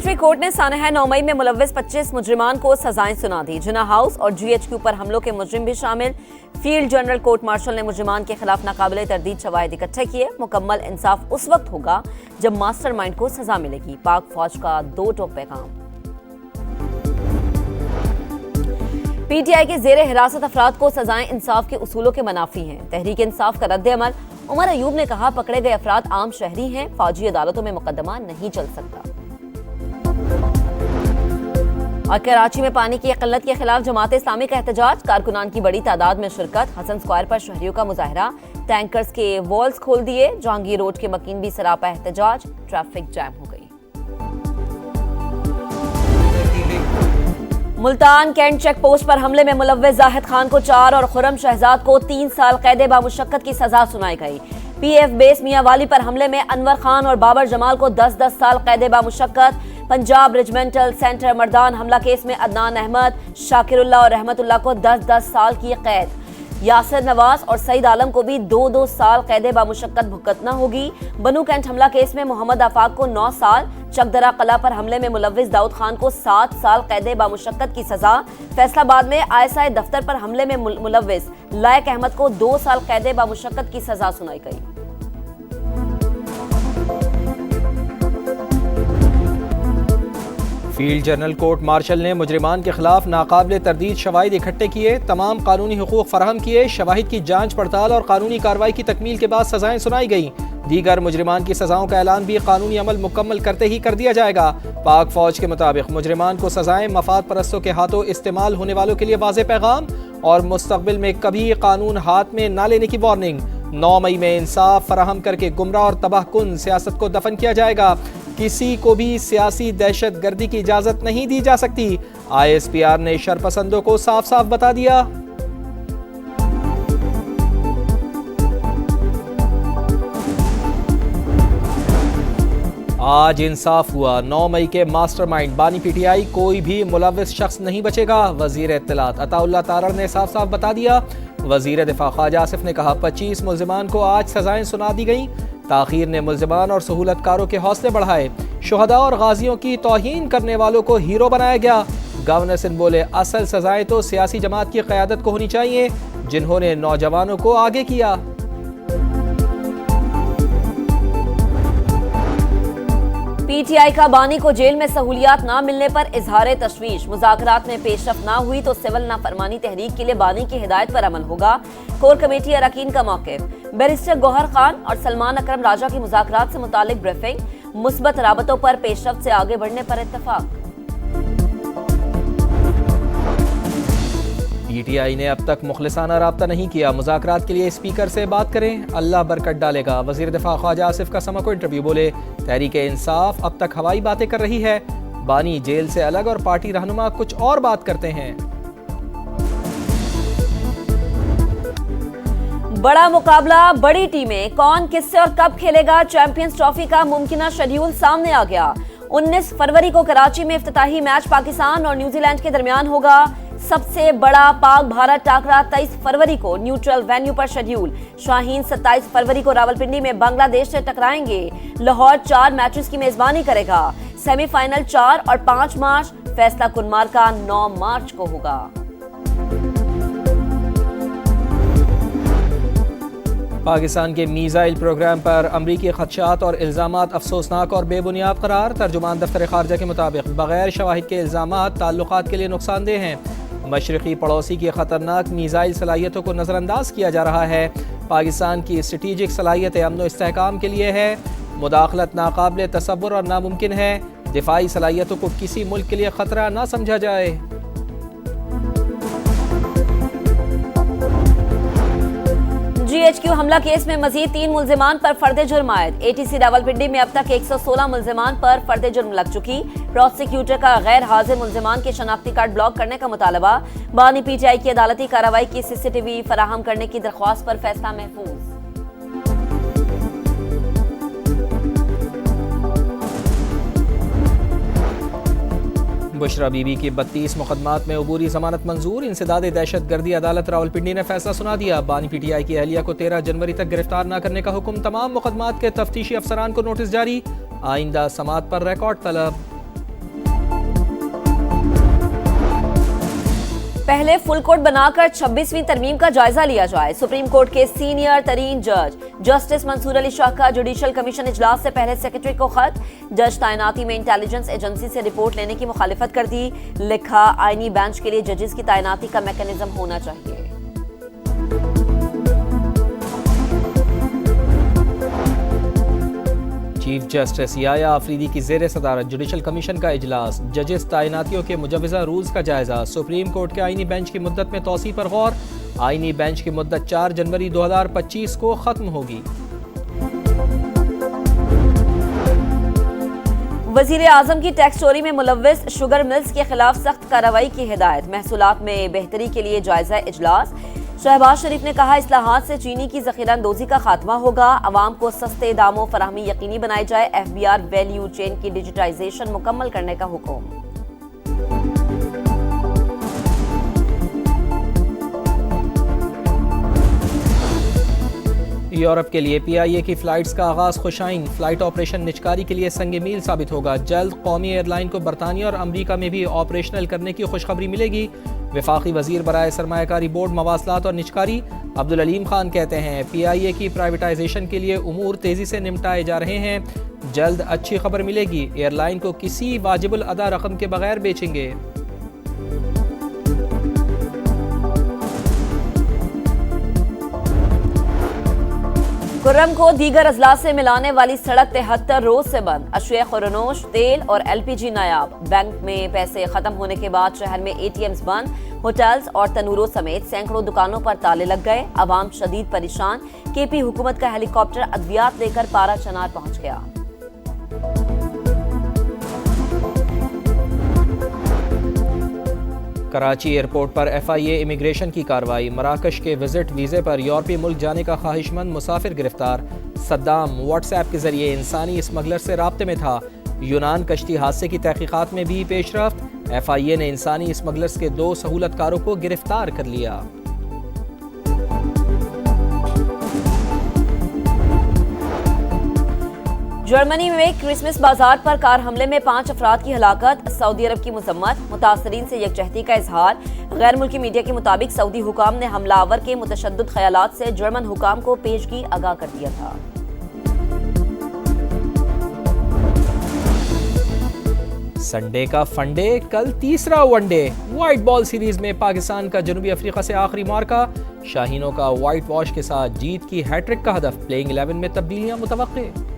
District court ने सानहा 9 मई में मुलव्विस 25 मुजरिमान को सजाएं सुना दी। जिना हाउस और GHQ पर हमलों के मुजरिम भी शामिल। फील्ड जनरल कोर्ट मार्शल ने मुजरिमान के खिलाफ नाकाबिले तरदीद शवाहिद इकट्ठे किए। मुकम्मल इंसाफ उस वक्त होगा जब मास्टरमाइंड को सजा मिलेगी। पाक फौज का दो टोक पैगाम। PTI के जेर हिरासत अफराद को सजाएं इंसाफ के उसूलों के मनाफी हैं। तहरीक इंसाफ का रद्द अमल। उमर अयूब ने कहा, पकड़े गए अफराद आम शहरी हैं, फौजी अदालतों में मुकदमा नहीं चल सकता। और कराची में पानी की किल्लत के खिलाफ जमात इस्लामी का एहतजाज। कारकुनान की बड़ी तादाद में शिरकत। हसन स्क्वायर पर शहरियों का मुजाहरा। टैंकर्स के वॉल्स खोल दिए। जहांगीर रोड के मकीन भी सरापा एहतजाज। ट्रैफिक जैम हो गई। मुल्तान कैंट चेक पोस्ट पर हमले में मुलव्विस जाहिद खान को 4 और खुर्रम शहजाद को 3 साल कैद बामुशक्कत की सजा सुनाई गई। PF बेस मियां वाली पर हमले में अनवर खान और बाबर जमाल को 10-10 साल कैद बामुशक्कत। पंजाब रेजिमेंटल सेंटर मर्दान हमला केस में अदनान अहमद, शाकिरुल्लाह और रहमतुल्लाह को 10-10 साल की कैद। यासिर नवाज और सईद आलम को भी 2-2 साल कैद बामुशक्कत भुगतना होगी। बनू कैंट हमला केस में मोहम्मद आफाक को 9 साल, चकदरा कला पर हमले में मुलव्विस दाऊद खान को 7 साल कैद बामुशक्कत की सजा। फैसलाबाद में ISI दफ्तर पर हमले में मुलव्विस लायक अहमद को 2 साल कैद बामुशक्कत की सजा सुनाई गई। फील्ड जनरल कोर्ट मार्शल ने मुजरिमान के खिलाफ नाकाबिले तरदीद शवाहिद इकट्ठे किए। तमाम कानूनी हुकूक फराहम किए। शवाहिद की जांच पड़ताल और कानूनी कार्रवाई की तकमील के बाद सजाएं सुनाई गई। दीगर मुजरिमान की सजाओं का ऐलान भी कानूनी अमल मुकम्मल करते ही कर दिया जाएगा। पाक फौज के मुताबिक मुजरिमान को सजाएं मफाद परस्तों के हाथों इस्तेमाल होने वालों के लिए वाज़े पैगाम और मुस्तकबिल में कभी कानून हाथ में ना लेने की वार्निंग। 9 मई में इंसाफ फराहम करके गुमराह और तबाहकुन सियासत को दफन किया जाएगा। किसी को भी सियासी दहशत गर्दी की इजाजत नहीं दी जा सकती। ISPR ने शरपसंदों को साफ साफ बता दिया। आज इंसाफ हुआ। 9 मई के मास्टरमाइंड बानी PTI कोई भी मुलव्विस शख्स नहीं बचेगा। वजीर इत्तलात अताउल्लाह तारड़ ने साफ साफ बता दिया। वजीर दिफा ख्वाजा आसिफ ने कहा, 25 मुल्जिमान को आज सजाएं सुना दी गई। ताखीर ने मुल्जिमान और सहूलतकारों के हौसले बढ़ाए। शुहदा और गाजियों की तौहीन करने वालों को हीरो बनाया गया। गवर्नर सिंध बोले, असल सजाएं तो सियासी जमात की क़यादत को होनी चाहिए जिन्होंने नौजवानों को आगे किया। PTI का बानी को जेल में सहूलियात ना मिलने पर इजहार तशवीश। मुज़ाकरात में पेशरफ ना हुई तो सिविल नाफरमानी तहरीक के लिए बानी की हिदायत पर अमल होगा। कोर कमेटी अरकान का मौक़िफ़। बैरिस्टर गौहर खान और सलमान अकरम राजा की मुज़ाकरात से मुतालिक ब्रीफिंग। मुस्बत राबतों पर पेशरफ से आगे बढ़ने पर इत्तफाक। PTI ने अब तक मुखलिसाना राब्ता नहीं किया। मुज़ाकरात के लिए स्पीकर से बात करें, अल्लाह बरकत डालेगा। वज़ीर दिफा ख्वाजा आसिफ का समा को इंटरव्यू। बोले, तहरीक इंसाफ अब तक हवाई बातें कर रही है। बानी जेल से अलग और पार्टी रहनुमा कुछ और बात करते हैं। बड़ा मुकाबला, बड़ी टीमें, कौन किससे और कब खेलेगा? चैंपियंस ट्रॉफी का मुमकिना शेड्यूल सामने आ गया। 19 फरवरी को कराची में इफ्तिताही मैच पाकिस्तान और न्यूजीलैंड के दरमियान होगा। सबसे बड़ा पाक भारत टाकरा 23 फरवरी को न्यूट्रल वेन्यू पर शेड्यूल। शाहीन 27 फरवरी को रावलपिंडी में बांग्लादेश से टकराएंगे। लाहौर 4 मैचेस की मेजबानी करेगा। सेमीफाइनल 4 और 5 मार्च, फैसला कुनमार का 9 मार्च को होगा। पाकिस्तान के मीज़ाइल प्रोग्राम पर अमरीकी खदशात और इल्ज़ामात अफसोसनाक और बेबुनियाद करार। तर्जुमान दफ्तर खारजा के मुताबिक बगैर शवाहिद के इल्ज़ामात ताल्लुकात के लिए नुकसानदेह हैं। मशरक़ी पड़ोसी की ख़तरनाक मीज़ाइल सलाहियतों को नज़रअंदाज किया जा रहा है। पाकिस्तान की स्ट्रेटेजिक सलाहियत अमन व इस्तेहकाम के लिए है। मुदाखलत नाकाबिल तसव्वुर और नामुमकिन है। दिफाई सलाहियतों को किसी मुल्क के लिए ख़तरा ना समझा जाए। GHQ हमला केस में मजीद 3 मुल्जिमान पर फर्द जुर्म आयद। ATC रावलपिंडी में अब तक 116 मुल्जिमान पर फर्द जुर्म लग चुकी। प्रोसिक्यूटर का गैर हाजिर मुल्जिमान के शनाख्ती कार्ड ब्लॉक करने का मुतालबा। बानी PTI की अदालती कार्रवाई की CCTV फराहम करने की दरख्वास्त पर फैसला महफूज। बुशरा बीबी की 32 मुकदमात में अबूरी जमानत मंजूर। इंसदाद दहशत गर्दी अदालत रावलपिंडी ने फैसला सुना दिया। बानी PTI की अहलिया को 13 जनवरी तक गिरफ्तार न करने का हुक्म। तमाम मुकदमात के तफ्तीशी अफसरान को नोटिस जारी। आइंदा समात पर रिकॉर्ड तलब। पहले फुल कोर्ट बनाकर 26वीं तरमीम का जायजा लिया जाए। सुप्रीम कोर्ट के सीनियर तरीन जज जस्टिस मंसूर अली शाह का जुडिशल कमीशन इजलास से पहले सेक्रेटरी को खत। जज तैनाती में इंटेलिजेंस एजेंसी से रिपोर्ट लेने की मुखालिफत कर दी। लिखा, आईनी बेंच के लिए जजेस की तैनाती का मैकेनिज्म होना चाहिए। चीफ जस्टिस याया आफरीदी की जेर सदारत जुडिशल कमीशन का इजलास। जजेस तैनातियों के मुजवजा रूल्स का जायजा। सुप्रीम कोर्ट के आईनी बेंच की मुद्दत में तौसी पर गौर। आईनी बेंच की मुद्दत 4 जनवरी 2025 को खत्म होगी। वजीर आजम की टैक्स चोरी में मुलव्विस शुगर मिल्स के खिलाफ सख्त कार्रवाई की हिदायत। महसूलात में बेहतरी के लिए जायजा इजलास। शहबाज शरीफ ने कहा, इस्लाहात से चीनी की ज़ख़ीरांदोज़ी का खात्मा होगा। अवाम को सस्ते दामों फराहमी यकीनी बनाई जाए। FBR वैल्यू चेन की डिजिटाइजेशन मुकम्मल करने का हुक्म। यूरोप के लिए PIA की फ्लाइट्स का आगाज खुशाइन। फ्लाइट ऑपरेशन निजकारी के लिए संग मील साबित होगा। जल्द कौमी एयरलाइन को बरतानिया और अमरीका में भी ऑपरेशनल करने की खुशखबरी मिलेगी। वफाकी वजीर बराए सरमायाकारी बोर्ड मवासलात और निजकारी अब्दुल अलीम खान कहते हैं, PIA की प्राइवेटाइजेशन के लिए उमूर तेजी से निपटाए जा रहे हैं। जल्द अच्छी खबर मिलेगी। एयरलाइन को किसी वाजिबुल अदा रकम के बगैर बेचेंगे। खुर्रम को दीगर अजला से मिलाने वाली सड़क 73 रोज से बंद। अशिया खुरनोश, तेल और LPG नायाब। बैंक में पैसे खत्म होने के बाद शहर में ATMs बंद। होटल्स और तनूरों समेत सैकड़ों दुकानों पर ताले लग गए। अवाम शदीद परेशान। KP हुकूमत का हेलीकॉप्टर अद्वियात लेकर पारा चनार पहुंच गया। कराची एयरपोर्ट पर FIA इमिग्रेशन की कार्रवाई। मराकश के विजिट वीज़े पर यूरोपीय मुल्क जाने का ख्वाहिशमंद मुसाफिर गिरफ्तार। सद्दाम व्हाट्सएप के जरिए इंसानी स्मगलर से राब्ते में था। यूनान कश्ती हादसे की तहकीकात में भी पेशरफ्त। FIA ने इंसानी स्मगलर्स के 2 सहूलतकारों को गिरफ्तार कर लिया। जर्मनी में क्रिसमस बाजार पर कार हमले में 5 अफराद की हलाकत। सऊदी अरब की मजम्मत। मुतासरीन से यकजहती का इजहार। गैर मुल्की मीडिया के मुताबिक सऊदी हुकाम ने हमलावर के मुतशद्दिद ख्यालात से जर्मन हुकाम को पेशगी आगाह कर दिया था। संडे का फंडे, कल तीसरा वनडे। व्हाइट बॉल सीरीज में पाकिस्तान का जनूबी अफ्रीका से आखिरी मार्का। शाहीनों का व्हाइट वॉश के साथ जीत की हैट्रिक का हदफ। प्लेइंग 11 में तब्दीलियां मुतवक्के।